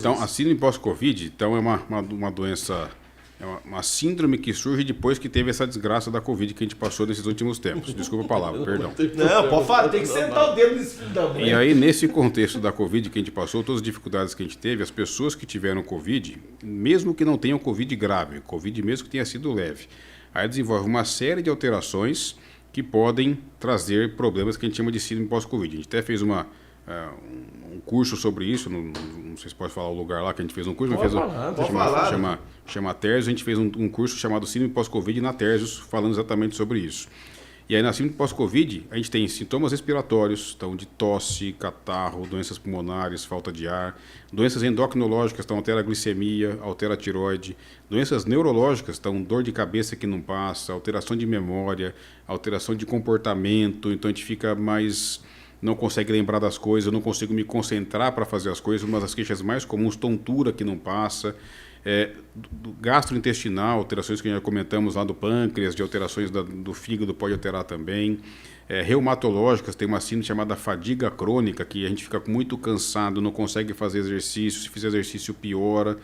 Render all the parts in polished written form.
Então, a síndrome pós-Covid, então, é uma doença, é uma síndrome que surge depois que teve essa desgraça da Covid que a gente passou nesses últimos tempos. Desculpa a palavra, perdão. Não, pode falar, tem que sentar o dedo nesse filho da mãe. E aí, nesse contexto da Covid que a gente passou, todas as dificuldades que a gente teve, as pessoas que tiveram Covid, mesmo que não tenham Covid grave, Covid mesmo que tenha sido leve, aí desenvolve uma série de alterações que podem trazer problemas que a gente chama de síndrome pós-Covid. A gente até fez um curso sobre isso, não sei se pode falar o lugar lá que a gente fez um curso, Pode mas falar. chama Terzios, a gente fez um curso chamado Síndrome pós-Covid na Terzios, falando exatamente sobre isso. E aí na síndrome pós-Covid, a gente tem sintomas respiratórios, então de tosse, catarro, doenças pulmonares, falta de ar, doenças endocrinológicas, então altera a glicemia, altera a tireoide, doenças neurológicas, então dor de cabeça que não passa, alteração de memória, alteração de comportamento, então a gente fica mais... não consegue lembrar das coisas, eu não consigo me concentrar para fazer as coisas. Uma das queixas mais comuns, tontura que não passa, do gastrointestinal, alterações que já comentamos lá do pâncreas, de alterações do fígado pode alterar também. Reumatológicas, tem uma síndrome chamada fadiga crônica, que a gente fica muito cansado, não consegue fazer exercício, se fizer exercício piora.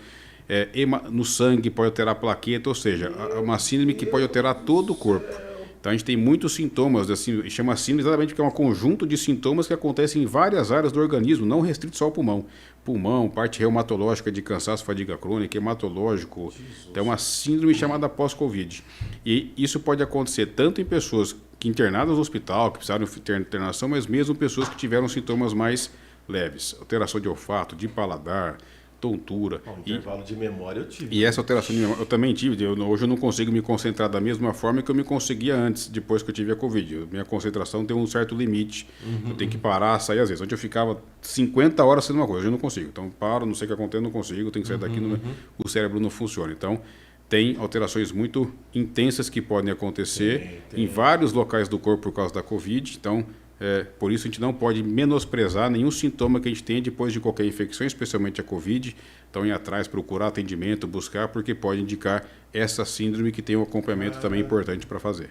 No sangue pode alterar a plaqueta, ou seja, é uma síndrome que pode alterar todo o corpo. Então a gente tem muitos sintomas, assim, chama síndrome exatamente porque é um conjunto de sintomas que acontecem em várias áreas do organismo, não restrito só ao pulmão. Pulmão, parte reumatológica de cansaço, fadiga crônica, hematológico. Então é uma síndrome chamada pós-Covid. E isso pode acontecer tanto em pessoas que internadas no hospital, que precisaram ter internação, mas mesmo pessoas que tiveram sintomas mais leves. Alteração de olfato, de paladar, tontura. Intervalo de memória eu tive. E essa alteração de memória eu também tive. Hoje eu não consigo me concentrar da mesma forma que eu me conseguia antes, depois que eu tive a Covid. Minha concentração tem um certo limite. Eu tenho que parar, sair às vezes. Antes eu ficava 50 horas fazendo uma coisa, hoje eu não consigo. Então paro, não sei o que acontece, não consigo, tenho que sair daqui, o cérebro não funciona. Então tem alterações muito intensas que podem acontecer em vários locais do corpo por causa da Covid. Então por isso a gente não pode menosprezar nenhum sintoma que a gente tenha depois de qualquer infecção, especialmente a Covid. Então ir atrás, procurar atendimento, buscar, porque pode indicar essa síndrome que tem um acompanhamento também importante para fazer.